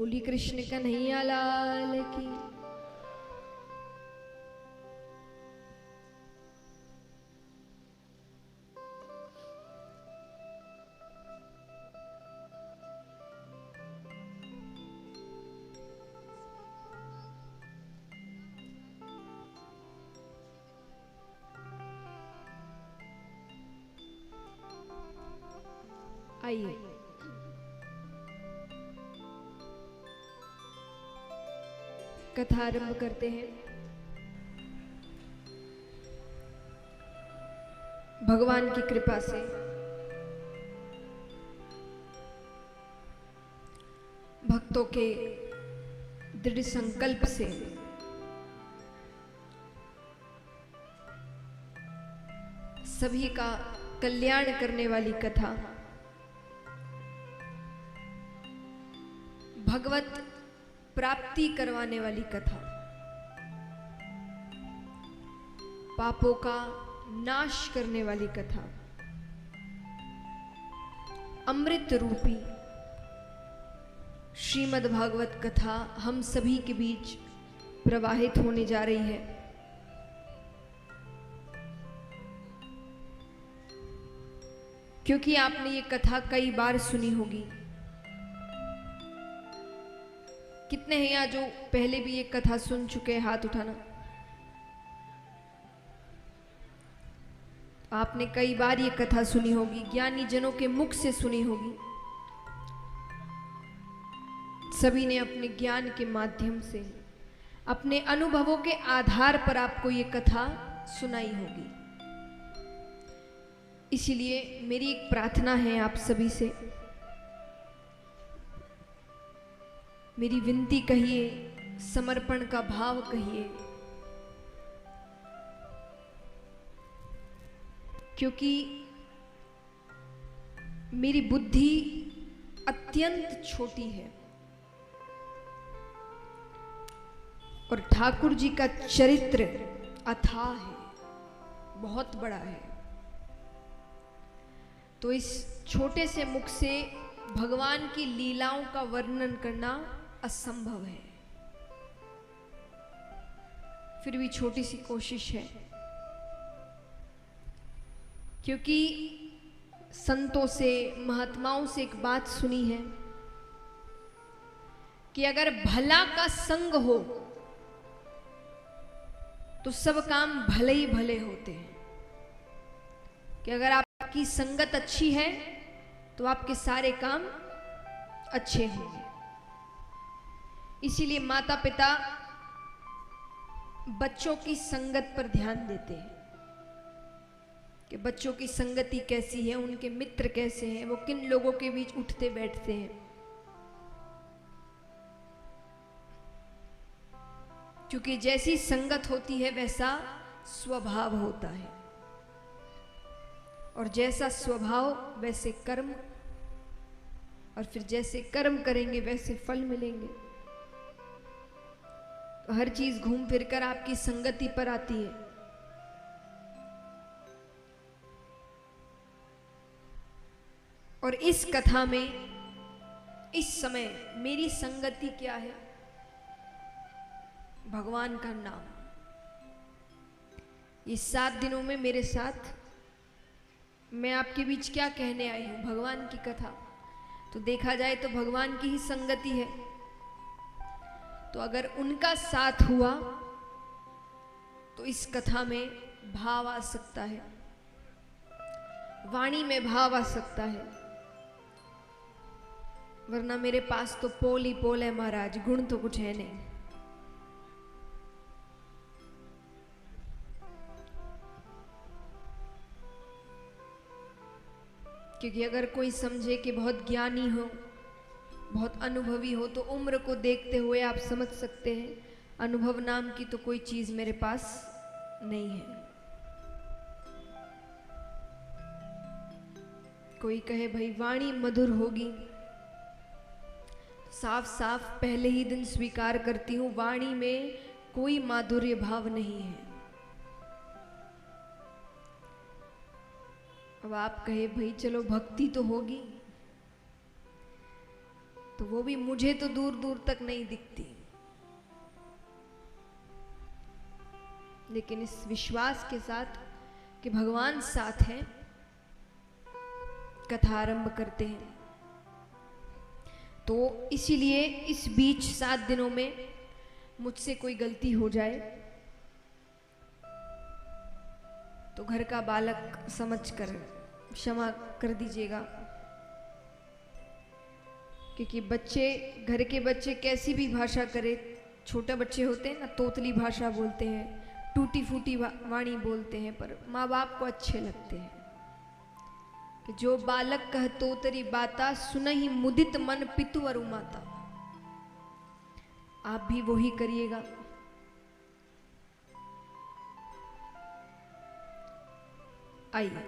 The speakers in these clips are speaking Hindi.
बोली कृष्ण कन्हैया लाल की। आइए कथा आरंभ करते हैं। भगवान की कृपा से भक्तों के दृढ़ संकल्प से सभी का कल्याण करने वाली कथा, भगवत प्राप्ति करवाने वाली कथा, पापों का नाश करने वाली कथा, अमृत रूपी श्रीमद् भागवत कथा हम सभी के बीच प्रवाहित होने जा रही है। क्योंकि आपने ये कथा कई बार सुनी होगी। कितने हैं यहाँ जो पहले भी ये कथा सुन चुके हैं? हाथ उठाना। आपने कई बार ये कथा सुनी होगी, ज्ञानी जनों के मुख से सुनी होगी। सभी ने अपने ज्ञान के माध्यम से, अपने अनुभवों के आधार पर आपको ये कथा सुनाई होगी। इसीलिए मेरी एक प्रार्थना है आप सभी से, मेरी विनती कहिए, समर्पण का भाव कहिए, क्योंकि मेरी बुद्धि अत्यंत छोटी है और ठाकुर जी का चरित्र अथाह है, बहुत बड़ा है। तो इस छोटे से मुख से भगवान की लीलाओं का वर्णन करना असंभव है। फिर भी छोटी सी कोशिश है, क्योंकि संतों से, महात्माओं से एक बात सुनी है कि अगर भला का संग हो तो सब काम भले ही भले होते हैं। कि अगर आपकी संगत अच्छी है तो आपके सारे काम अच्छे होंगे। इसीलिए माता पिता बच्चों की संगत पर ध्यान देते हैं कि बच्चों की संगति कैसी है, उनके मित्र कैसे हैं, वो किन लोगों के बीच उठते बैठते हैं। क्योंकि जैसी संगत होती है वैसा स्वभाव होता है, और जैसा स्वभाव वैसे कर्म, और फिर जैसे कर्म करेंगे वैसे फल मिलेंगे। तो हर चीज घूम फिर कर आपकी संगति पर आती है। और इस कथा में इस समय मेरी संगति क्या है? भगवान का नाम। ये 7 दिनों में मेरे साथ मैं आपके बीच क्या कहने आई हूं? भगवान की कथा। तो देखा जाए तो भगवान की ही संगति है। तो अगर उनका साथ हुआ तो इस कथा में भाव आ सकता है, वाणी में भाव आ सकता है। वरना मेरे पास तो पोल ही पोल है महाराज, गुण तो कुछ है नहीं। क्योंकि अगर कोई समझे कि बहुत ज्ञानी हो, बहुत अनुभवी हो, तो उम्र को देखते हुए आप समझ सकते हैं अनुभव नाम की तो कोई चीज मेरे पास नहीं है। कोई कहे भाई वाणी मधुर होगी, साफ साफ पहले ही दिन स्वीकार करती हूं, वाणी में कोई माधुर्य भाव नहीं है। अब आप कहे भाई चलो भक्ति तो होगी, तो वो भी मुझे तो दूर दूर तक नहीं दिखती, लेकिन इस विश्वास के साथ कि भगवान साथ हैं, कथा आरंभ करते हैं। तो इसीलिए इस बीच 7 दिनों में मुझसे कोई गलती हो जाए तो घर का बालक समझकर क्षमा कर दीजिएगा, क्योंकि बच्चे, घर के बच्चे कैसी भी भाषा करे, छोटे बच्चे होते हैं ना, तोतली भाषा बोलते हैं, टूटी फूटी वाणी बोलते हैं, पर माँ बाप को अच्छे लगते हैं। कि जो बालक कह तोतरी बाता, सुनहि मुदित मन पितु अरु माता। आप भी वही करिएगा। आइए,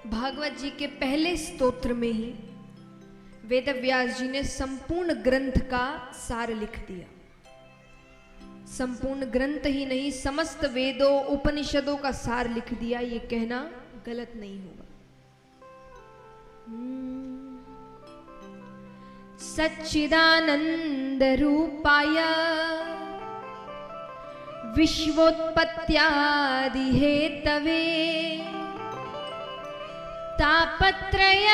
भागवत जी के पहले स्तोत्र में ही वेद व्यास जी ने संपूर्ण ग्रंथ का सार लिख दिया। संपूर्ण ग्रंथ ही नहीं, समस्त वेदों उपनिषदों का सार लिख दिया। ये कहना गलत नहीं होगा। सच्चिदानंद रूपाय विश्वोत्पत्त्यादि हेतवे तापत्रय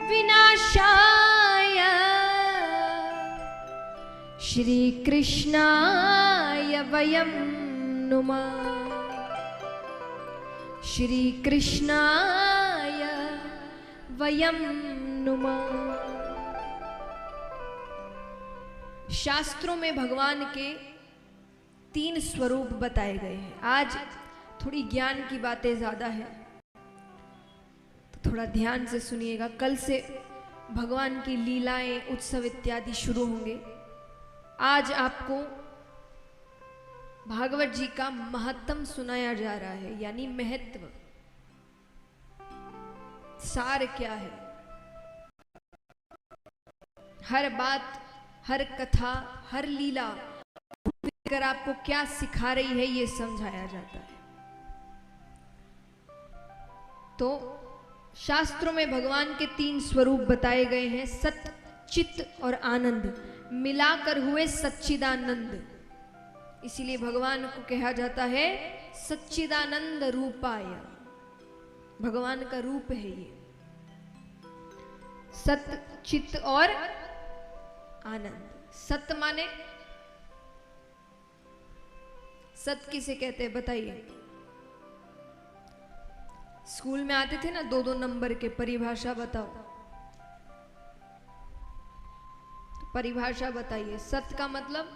विनाशाय श्री कृष्णाय वयं नुमः। श्री कृष्णाय वयं नुमः। शास्त्रों में भगवान के 3 स्वरूप बताए गए हैं। आज थोड़ी ज्ञान की बातें ज्यादा है, तो थोड़ा ध्यान से सुनिएगा। कल से भगवान की लीलाएं, उत्सव इत्यादि शुरू होंगे। आज आपको भागवत जी का महत्तम सुनाया जा रहा है, यानी महत्व, सार क्या है। हर बात, हर कथा, हर लीला कर आपको क्या सिखा रही है, ये समझाया जाता है। तो शास्त्रों में भगवान के 3 स्वरूप बताए गए हैं, सत्य, चित्त और आनंद, मिलाकर हुए सच्चिदानंद। इसीलिए भगवान को कहा जाता है सच्चिदानंद रूपाय। भगवान का रूप है ये, सत्य, चित्त और आनंद। सत्य माने, सत्य किसे कहते हैं बताइए? स्कूल में आते थे ना 2-2 नंबर के, परिभाषा बताओ। तो परिभाषा बताइए, सत्य का मतलब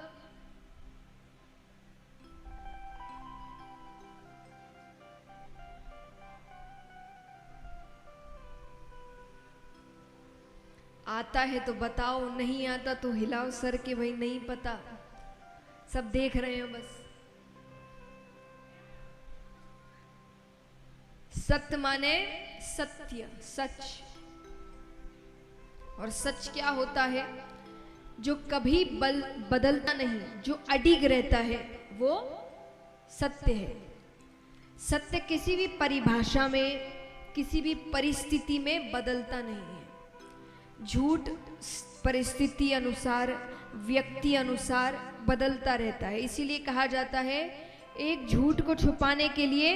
आता है तो बताओ, नहीं आता तो हिलाओ सर के, भाई नहीं पता, सब देख रहे हैं बस। सत्य माने सत्य, सच। और सच क्या होता है? जो कभी बदलता नहीं, जो अडिग रहता है, वो सत्य है। सत्य किसी भी परिभाषा में, किसी भी परिस्थिति में बदलता नहीं है। झूठ परिस्थिति अनुसार, व्यक्ति अनुसार बदलता रहता है। इसीलिए कहा जाता है, एक झूठ को छुपाने के लिए,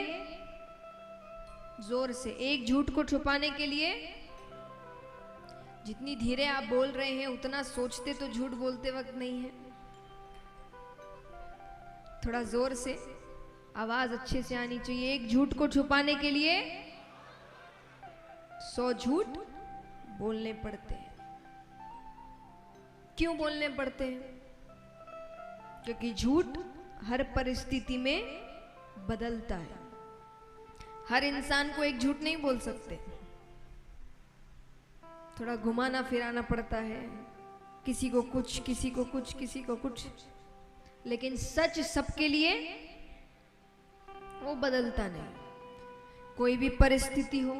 जोर से, एक झूठ को छुपाने के लिए जितनी धीरे आप बोल रहे हैं उतना सोचते तो झूठ बोलते वक्त नहीं है। थोड़ा जोर से, आवाज अच्छे से आनी चाहिए। एक झूठ को छुपाने के लिए 100 झूठ बोलने पड़ते हैं। क्यों बोलने पड़ते हैं? क्योंकि झूठ हर परिस्थिति में बदलता है। हर इंसान को एक झूठ नहीं बोल सकते, थोड़ा घुमाना फिराना पड़ता है, किसी को कुछ, किसी को कुछ, किसी को कुछ। लेकिन सच सबके लिए वो बदलता नहीं। कोई भी परिस्थिति हो,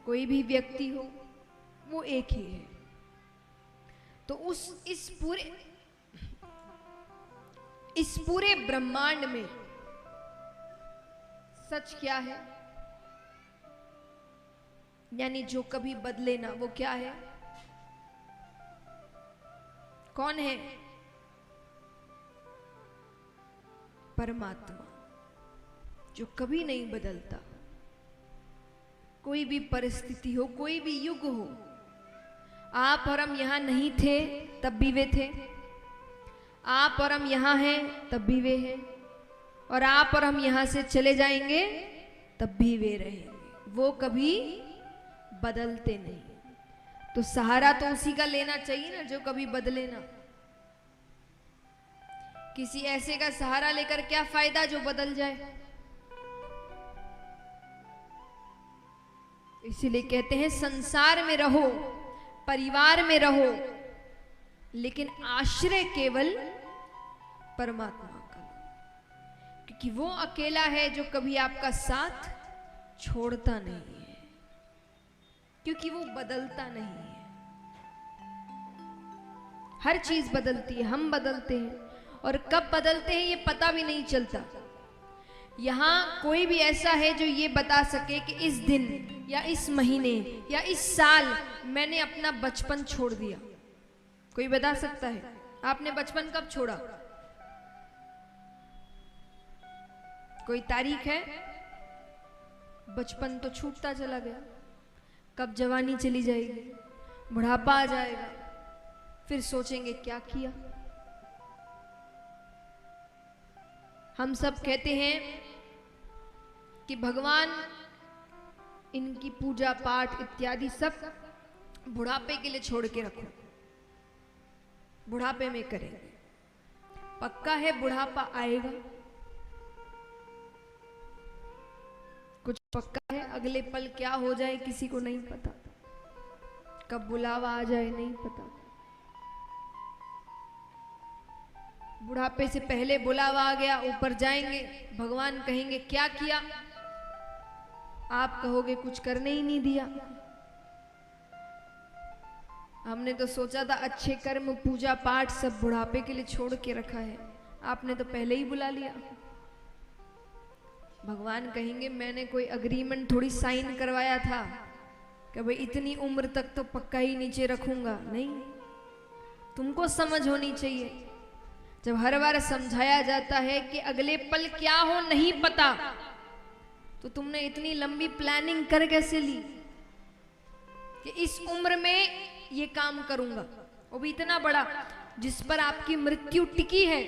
कोई भी व्यक्ति हो, वो एक ही है। तो इस पूरे ब्रह्मांड में सच क्या है? यानी जो कभी बदले ना, वो क्या है? कौन है? परमात्मा, जो कभी नहीं बदलता। कोई भी परिस्थिति हो, कोई भी युग हो, आप और हम यहां नहीं थे तब भी वे थे, आप और हम यहां हैं तब भी वे हैं, और आप और हम यहां से चले जाएंगे तब भी वे रहेंगे। वो कभी बदलते नहीं। तो सहारा तो उसी का लेना चाहिए ना जो कभी बदले ना। किसी ऐसे का सहारा लेकर क्या फायदा जो बदल जाए। इसीलिए कहते हैं संसार में रहो, परिवार में रहो, लेकिन आश्रय केवल परमात्मा का, क्योंकि वो अकेला है जो कभी आपका साथ छोड़ता नहीं है, क्योंकि वो बदलता नहीं है। हर चीज बदलती है, हम बदलते हैं, और कब बदलते हैं ये पता भी नहीं चलता। यहां कोई भी ऐसा है जो ये बता सके कि इस दिन या इस महीने या इस साल मैंने अपना बचपन छोड़ दिया? कोई बता सकता है? आपने बचपन कब छोड़ा? कोई तारीख है? बचपन तो छूटता चला गया। कब जवानी चली जाएगी, बुढ़ापा आ जाएगा, फिर सोचेंगे क्या किया। हम सब कहते हैं कि भगवान इनकी पूजा पाठ इत्यादि सब बुढ़ापे के लिए छोड़ के रखो, बुढ़ापे में करेंगे। पक्का है बुढ़ापा आएगा? कुछ पक्का है? अगले पल क्या हो जाए किसी को नहीं पता, कब बुलावा आ जाए नहीं पता। बुढ़ापे से पहले बुलावा आ गया, ऊपर जाएंगे, भगवान कहेंगे क्या किया? आप कहोगे कुछ करने ही नहीं दिया। हमने तो सोचा था अच्छे कर्म पूजा पाठ सब बुढ़ापे के लिए छोड़ के रखा है, आपने तो पहले ही बुला लिया। भगवान कहेंगे मैंने कोई अग्रीमेंट थोड़ी साइन करवाया था कि भाई इतनी उम्र तक तो पक्का ही नीचे रखूंगा। नहीं, तुमको समझ होनी चाहिए। जब हर बार समझाया जाता है कि अगले पल क्या हो नहीं पता, तो तुमने इतनी लंबी प्लानिंग कर कैसे ली कि इस उम्र में ये काम करूंगा, वो भी इतना बड़ा जिस पर आपकी मृत्यु टिकी है।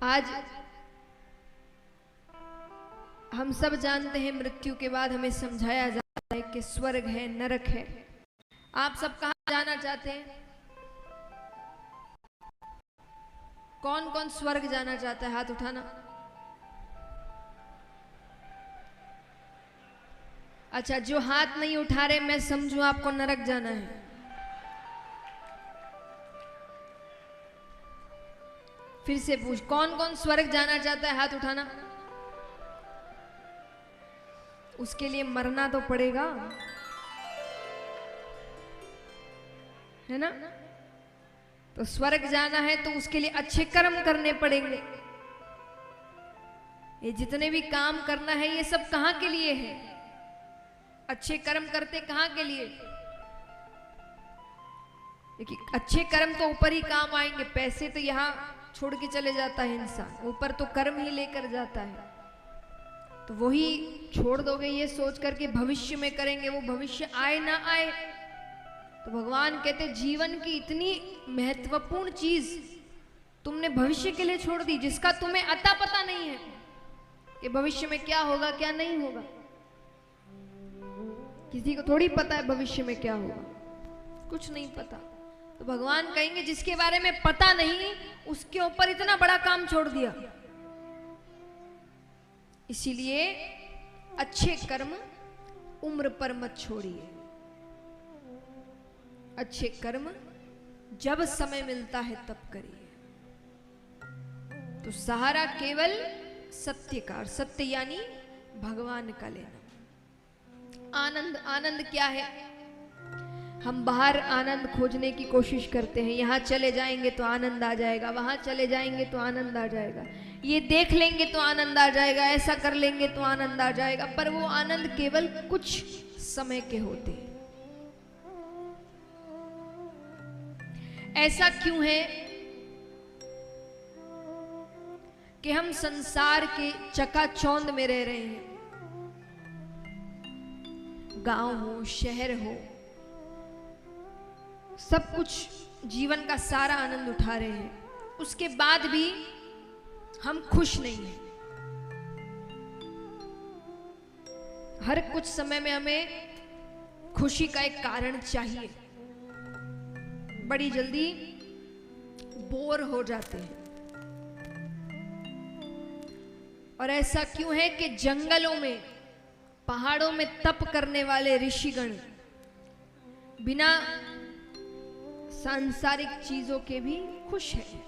आज हम सब जानते हैं मृत्यु के बाद हमें समझाया जाता है कि स्वर्ग है, नरक है। आप सब कहां जाना चाहते हैं? कौन कौन स्वर्ग जाना चाहता है? हाथ उठाना। अच्छा, जो हाथ नहीं उठा रहे मैं समझूं आपको नरक जाना है। फिर से पूछ, कौन कौन स्वर्ग जाना चाहता है? हाथ उठाना। उसके लिए मरना तो पड़ेगा, है ना? तो स्वर्ग जाना है तो उसके लिए अच्छे कर्म करने पड़ेंगे। ये जितने भी काम करना है ये सब कहां के लिए है? अच्छे कर्म करते कहां के लिए? देखिए, अच्छे कर्म तो ऊपर ही काम आएंगे, पैसे तो यहां छोड़ के चले जाता है इंसान, ऊपर तो कर्म ही लेकर जाता है। तो वही छोड़ दोगे ये सोच करके भविष्य में करेंगे, वो भविष्य आए ना आए। तो भगवान कहते जीवन की इतनी महत्वपूर्ण चीज तुमने भविष्य के लिए छोड़ दी, जिसका तुम्हें अता पता नहीं है कि भविष्य में क्या होगा क्या नहीं होगा। किसी को थोड़ी पता है भविष्य में क्या होगा, कुछ नहीं पता। तो भगवान कहेंगे जिसके बारे में पता नहीं उसके ऊपर इतना बड़ा काम छोड़ दिया। इसीलिए अच्छे कर्म उम्र पर मत छोड़िए। अच्छे कर्म जब समय मिलता है तब करिए। तो सहारा केवल सत्य का, और सत्य यानी भगवान का लेना। आनंद, आनंद क्या है? हम बाहर आनंद खोजने की कोशिश करते हैं, यहाँ चले जाएंगे तो आनंद आ जाएगा, वहाँ चले जाएंगे तो आनंद आ जाएगा, ये देख लेंगे तो आनंद आ जाएगा, ऐसा कर लेंगे तो आनंद आ जाएगा। पर वो आनंद केवल कुछ समय के होते हैं। ऐसा क्यों है कि हम संसार के चकाचौंध में रह रहे हैं, गांव हो शहर हो, सब कुछ जीवन का सारा आनंद उठा रहे हैं, उसके बाद भी हम खुश नहीं हैं। हर कुछ समय में हमें खुशी का एक कारण चाहिए, बड़ी जल्दी बोर हो जाते हैं। और ऐसा क्यों है कि जंगलों में, पहाड़ों में तप करने वाले ऋषिगण बिना सांसारिक चीजों के भी खुश हैं।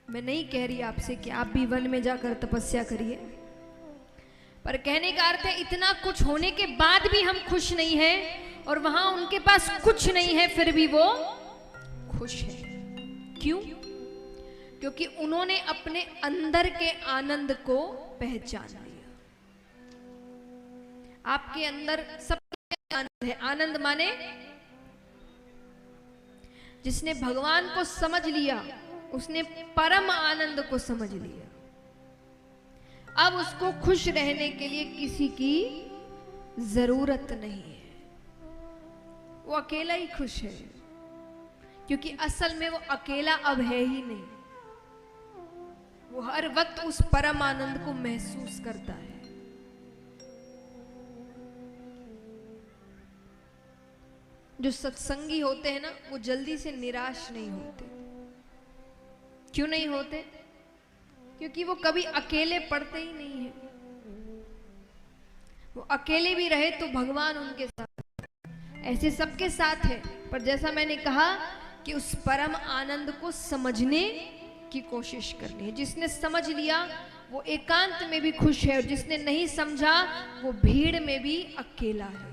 मैं नहीं कह रही आपसे कि आप भी वन में जाकर तपस्या करिए, पर कहने का अर्थ है इतना कुछ होने के बाद भी हम खुश नहीं हैं, और वहां उनके पास कुछ नहीं है फिर भी वो खुश है। क्यों? क्योंकि उन्होंने अपने अंदर के आनंद को पहचान लिया। आपके अंदर सब आनंद है। आनंद माने जिसने भगवान को समझ लिया, उसने परम आनंद को समझ लिया। अब उसको खुश रहने के लिए किसी की जरूरत नहीं है, वो अकेला ही खुश है, क्योंकि असल में वो अकेला अब है ही नहीं। वो हर वक्त उस परम आनंद को महसूस करता है। जो सत्संगी होते हैं ना, वो जल्दी से निराश नहीं होते। क्यों नहीं होते? क्योंकि वो कभी अकेले पड़ते ही नहीं है। वो अकेले भी रहे तो भगवान उनके साथ, ऐसे सबके साथ है। पर जैसा मैंने कहा कि उस परम आनंद को समझने की कोशिश करनी है। जिसने समझ लिया वो एकांत में भी खुश है, और जिसने नहीं समझा वो भीड़ में भी अकेला है।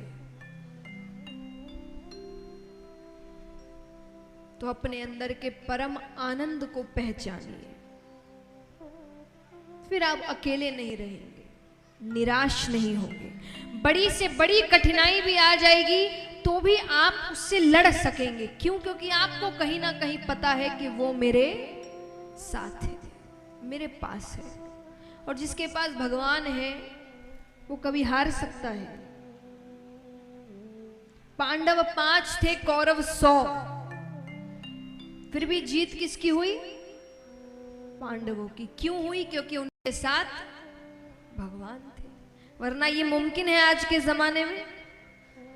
तो अपने अंदर के परम आनंद को पहचानिए, फिर आप अकेले नहीं रहेंगे, निराश नहीं होंगे। बड़ी से बड़ी कठिनाई भी आ जाएगी तो भी आप उससे लड़ सकेंगे। क्यों? क्योंकि आपको कहीं ना कहीं पता है कि वो मेरे साथ है, मेरे पास है। और जिसके पास भगवान है वो कभी हार सकता है? पांडव 5 थे, कौरव 100, फिर भी जीत किसकी हुई? पांडवों की। क्यों हुई? क्योंकि उनके साथ भगवान थे। वरना ये मुमकिन है आज के जमाने में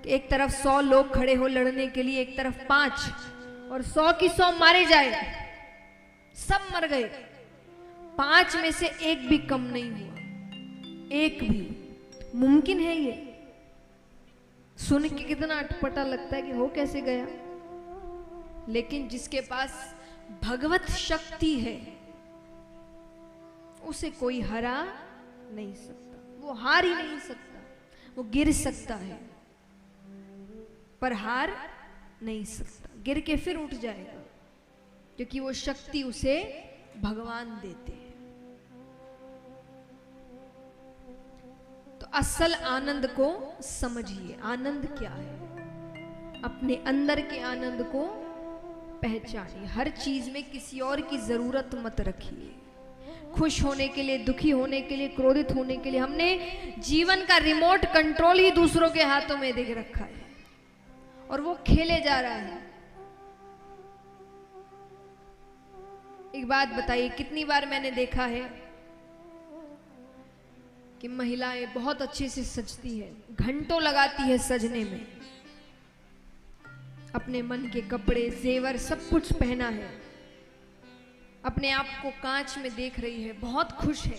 कि एक तरफ 100 लोग खड़े हो लड़ने के लिए, एक तरफ 5, और 100 की 100 मारे जाए। सब मर गए, 5 में से एक भी कम नहीं हुआ, एक भी। मुमकिन है ये? सुन के कितना अटपटा लगता है कि हो कैसे गया। लेकिन जिसके पास भगवत शक्ति है उसे कोई हरा नहीं सकता। वो हार ही नहीं सकता। वो गिर सकता है पर हार नहीं सकता। गिर के फिर उठ जाएगा, क्योंकि वो शक्ति उसे भगवान देते हैं। तो असल आनंद को समझिए। आनंद क्या है? अपने अंदर के आनंद को पहचानिए। हर चीज में किसी और की जरूरत मत रखिए। खुश होने के लिए, दुखी होने के लिए, क्रोधित होने के लिए हमने जीवन का रिमोट कंट्रोल ही दूसरों के हाथों में दे रखा है, और वो खेले जा रहा है। एक बात बताइए, कितनी बार मैंने देखा है कि महिलाएं बहुत अच्छे से सजती है, घंटों लगाती है सजने में, अपने मन के कपड़े, जेवर सब कुछ पहना है, अपने आप को कांच में देख रही है, बहुत खुश है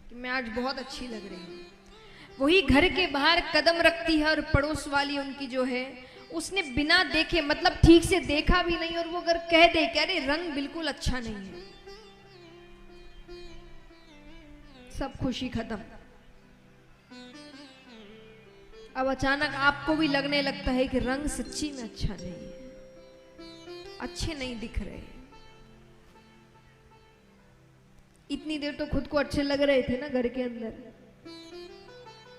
कि मैं आज बहुत अच्छी लग रही हूँ। वही घर के बाहर कदम रखती है और पड़ोस वाली उनकी जो है, उसने बिना देखे, मतलब ठीक से देखा भी नहीं, और वो अगर कह दे कि अरे रंग बिल्कुल अच्छा नहीं है, सब खुशी खत्म। अब अचानक आपको भी लगने लगता है कि रंग सच्ची में अच्छा नहीं है, अच्छे नहीं दिख रहे। इतनी देर तो खुद को अच्छे लग रहे थे ना घर के अंदर,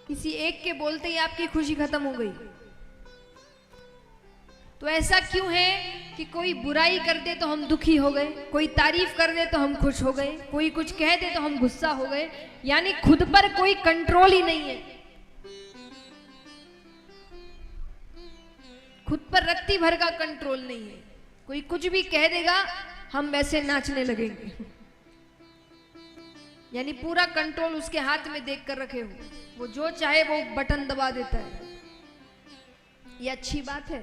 किसी एक के बोलते ही आपकी खुशी खत्म हो गई। तो ऐसा क्यों है कि कोई बुराई कर दे तो हम दुखी हो गए, कोई तारीफ कर दे तो हम खुश हो गए, कोई कुछ कह दे तो हम गुस्सा हो गए। यानी खुद पर कोई कंट्रोल ही नहीं है, खुद पर रत्ती भर का कंट्रोल नहीं है। कोई कुछ भी कह देगा हम वैसे नाचने लगेंगे, यानी पूरा कंट्रोल उसके हाथ में देख कर रखे हो, वो जो चाहे वो बटन दबा देता है। ये अच्छी बात है?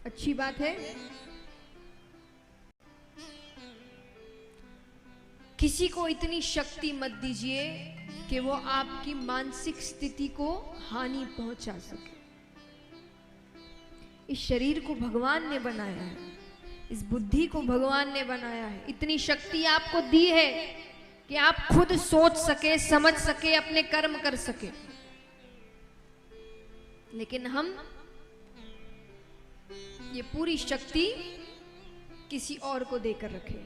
अच्छी बात है? किसी को इतनी शक्ति मत दीजिए कि वो आपकी मानसिक स्थिति को हानि पहुंचा सके। इस शरीर को भगवान ने बनाया है, इस बुद्धि को भगवान ने बनाया है, इतनी शक्ति आपको दी है कि आप खुद सोच सके, समझ सके, अपने कर्म कर सके। लेकिन हम ये पूरी शक्ति किसी और को देकर रखे।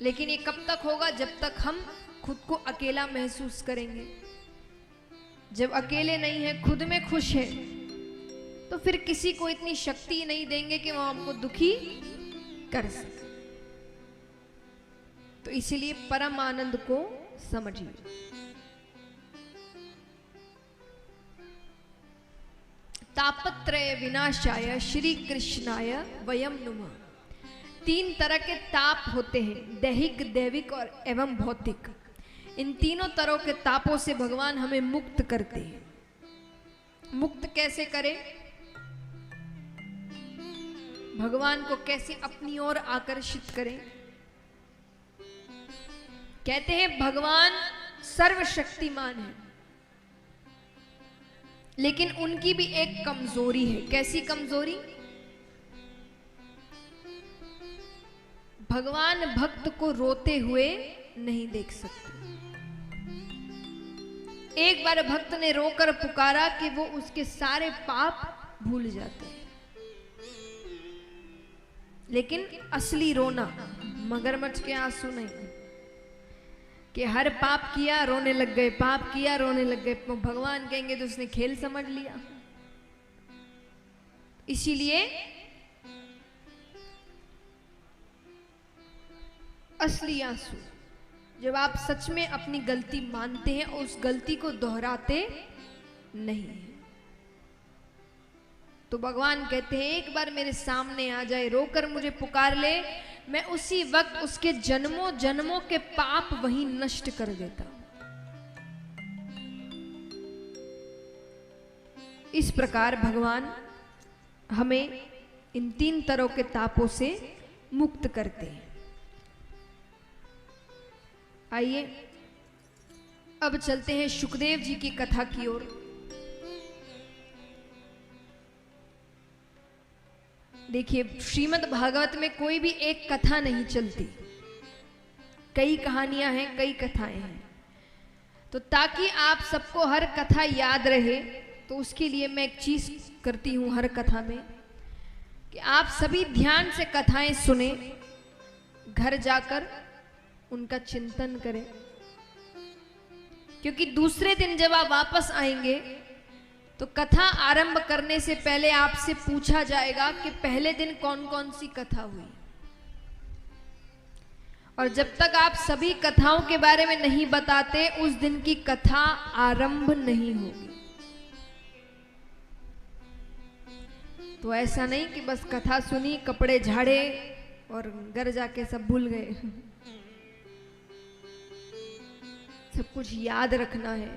लेकिन ये कब तक होगा? जब तक हम खुद को अकेला महसूस करेंगे। जब अकेले नहीं है, खुद में खुश है, तो फिर किसी को इतनी शक्ति नहीं देंगे कि वो हमको दुखी कर सके। तो इसीलिए परम आनंद को समझिए। तापत्रय विनाशाय श्री कृष्णाय वयम नुमः। 3 तरह के ताप होते हैं, दैहिक, दैविक और एवं भौतिक। इन तीनों तरह के तापों से भगवान हमें मुक्त करते हैं। मुक्त कैसे करें? भगवान को कैसे अपनी ओर आकर्षित करें? कहते हैं भगवान सर्वशक्तिमान है, लेकिन उनकी भी एक कमजोरी है। कैसी कमजोरी? भगवान भक्त को रोते हुए नहीं देख सकते। एक बार भक्त ने रोकर पुकारा कि वो उसके सारे पाप भूल जाते हैं। लेकिन असली रोना मगरमच्छ के आंसू नहीं कि हर पाप किया रोने लग गए, पाप किया रोने लग गए। भगवान कहेंगे तो उसने खेल समझ लिया। इसीलिए असली आंसू जब आप सच में अपनी गलती मानते हैं और उस गलती को दोहराते नहीं, तो भगवान कहते हैं एक बार मेरे सामने आ जाए, रोकर मुझे पुकार ले, मैं उसी वक्त उसके जन्मों जन्मों के पाप वहीं नष्ट कर देता। इस प्रकार भगवान हमें इन 3 तरह के तापों से मुक्त करते हैं। आइए अब चलते हैं शुकदेव जी की कथा की ओर। देखिए, श्रीमद् भागवत में कोई भी एक कथा नहीं चलती, कई कहानियां हैं, कई कथाएं हैं। तो ताकि आप सबको हर कथा याद रहे, तो उसके लिए मैं एक चीज करती हूं हर कथा में कि आप सभी ध्यान से कथाएं सुने, घर जाकर उनका चिंतन करें, क्योंकि दूसरे दिन जब आप वापस आएंगे तो कथा आरंभ करने से पहले आपसे पूछा जाएगा कि पहले दिन कौन कौन सी कथा हुई। और जब तक आप सभी कथाओं के बारे में नहीं बताते, उस दिन की कथा आरंभ नहीं होगी। तो ऐसा नहीं कि बस कथा सुनी, कपड़े झाड़े और घर जाके सब भूल गए। सब कुछ याद रखना है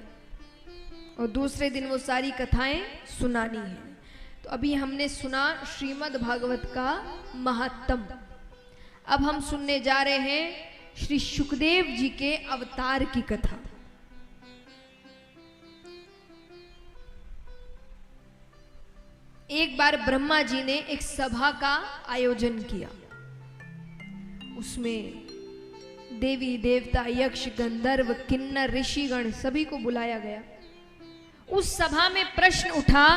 और दूसरे दिन वो सारी कथाएं सुनानी है। तो अभी हमने सुना श्रीमद् भागवत का महात्म। अब हम सुनने जा रहे हैं श्री शुकदेव जी के अवतार की कथा। एक बार ब्रह्मा जी ने एक सभा का आयोजन किया। उसमें देवी देवता यक्ष गंधर्व किन्नर ऋषिगण सभी को बुलाया गया। उस सभा में प्रश्न उठा